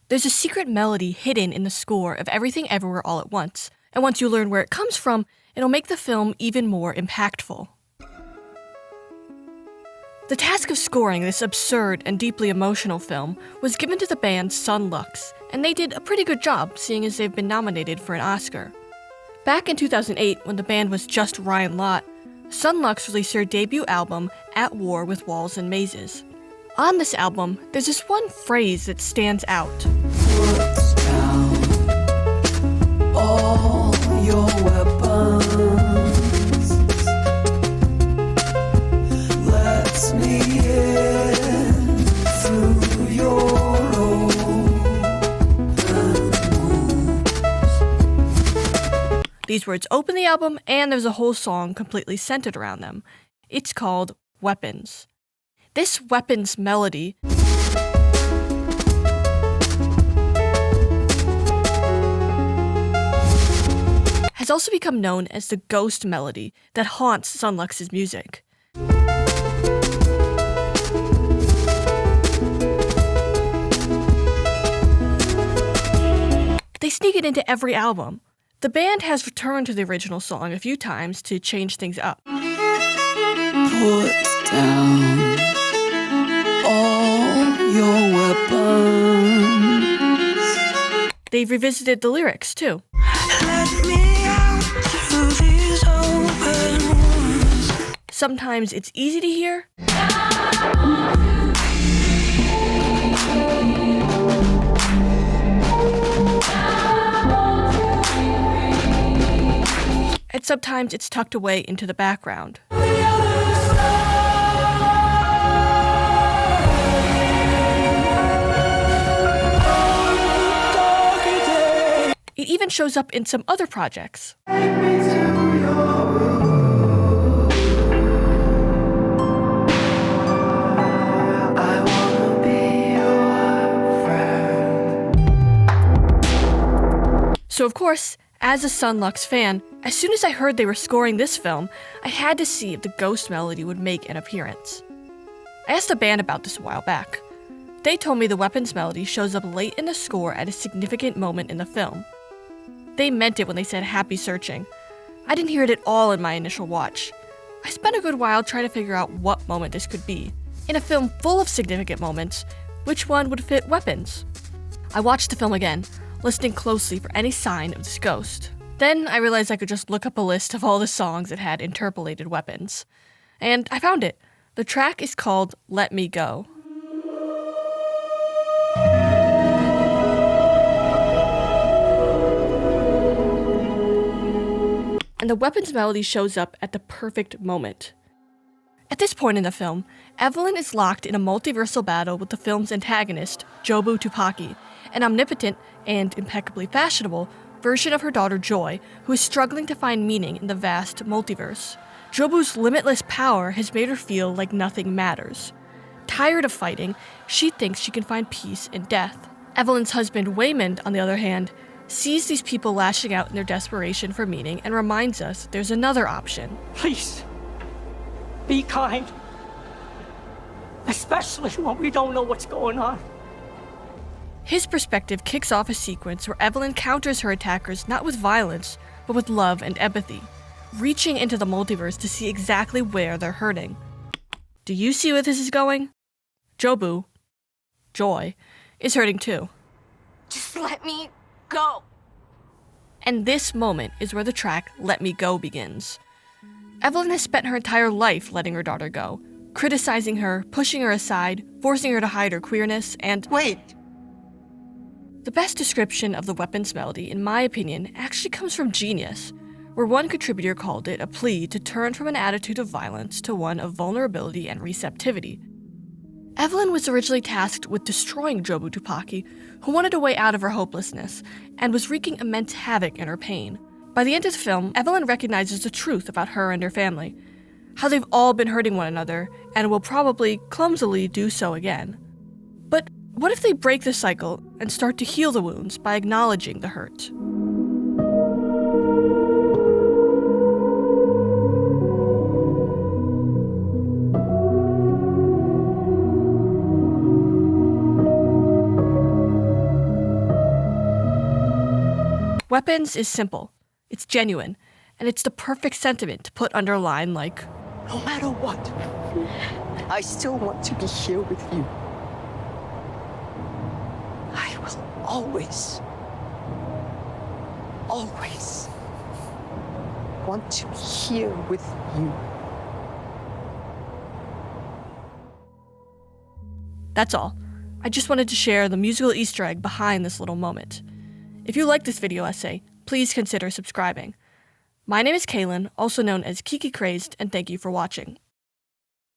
There's a secret melody hidden in the score of Everything Everywhere All at Once, and once you learn where it comes from, it'll make the film even more impactful. The task of scoring this absurd and deeply emotional film was given to the band Son Lux, and they did a pretty good job, seeing as they've been nominated for an Oscar. Back in 2008, when the band was just Ryan Lott, Son Lux released their debut album, At War with Walls and Mazes. On this album, there's this one phrase that stands out. Puts down all your weapons, lets me in through your open wounds. These words open the album, and there's a whole song completely centered around them. It's called Weapons. This Weapons melody has also become known as the ghost melody that haunts Son Lux's music. They sneak it into every album. The band has returned to the original song a few times to change things up. Put down all your weapons. They've revisited the lyrics, too. Let me out through these open wounds. Sometimes it's easy to hear, and sometimes it's tucked away into the background. It even shows up in some other projects. So of course, as a Son Lux fan, as soon as I heard they were scoring this film, I had to see if the ghost melody would make an appearance. I asked the band about this a while back. They told me the Weapons melody shows up late in the score at a significant moment in the film. They meant it when they said happy searching. I didn't hear it at all in my initial watch. I spent a good while trying to figure out what moment this could be. In a film full of significant moments, which one would fit Weapons? I watched the film again, listening closely for any sign of this ghost. Then I realized I could just look up a list of all the songs that had interpolated Weapons. And I found it. The track is called Let Me Go. And the Weapons melody shows up at the perfect moment. At this point in the film, Evelyn is locked in a multiversal battle with the film's antagonist, Jobu Tupaki, an omnipotent and impeccably fashionable version of her daughter Joy, who is struggling to find meaning in the vast multiverse. Jobu's limitless power has made her feel like nothing matters. Tired of fighting, she thinks she can find peace in death. Evelyn's husband, Waymond, on the other hand, sees these people lashing out in their desperation for meaning and reminds us there's another option. Please, be kind. Especially when we don't know what's going on. His perspective kicks off a sequence where Evelyn counters her attackers not with violence, but with love and empathy, reaching into the multiverse to see exactly where they're hurting. Do you see where this is going? Jobu, Joy, is hurting too. Just let me go. And this moment is where the track Let Me Go begins. Evelyn has spent her entire life letting her daughter go, criticizing her, pushing her aside, forcing her to hide her queerness, and Wait. the best description of the Weapons melody, in my opinion, actually comes from Genius, where one contributor called it a plea to turn from an attitude of violence to one of vulnerability and receptivity. Evelyn was originally tasked with destroying Jobu Tupaki, who wanted a way out of her hopelessness, and was wreaking immense havoc in her pain. By the end of the film, Evelyn recognizes the truth about her and her family, how they've all been hurting one another, and will probably clumsily do so again. But what if they break the cycle and start to heal the wounds by acknowledging the hurt? Weapons is simple, it's genuine, and it's the perfect sentiment to put under a line like, No matter what, I still want to be here with you. I will always want to be here with you. That's all. I just wanted to share the musical Easter egg behind this little moment. If you like this video essay, please consider subscribing. My name is Kaylin, also known as Kiki Crazed, and thank you for watching.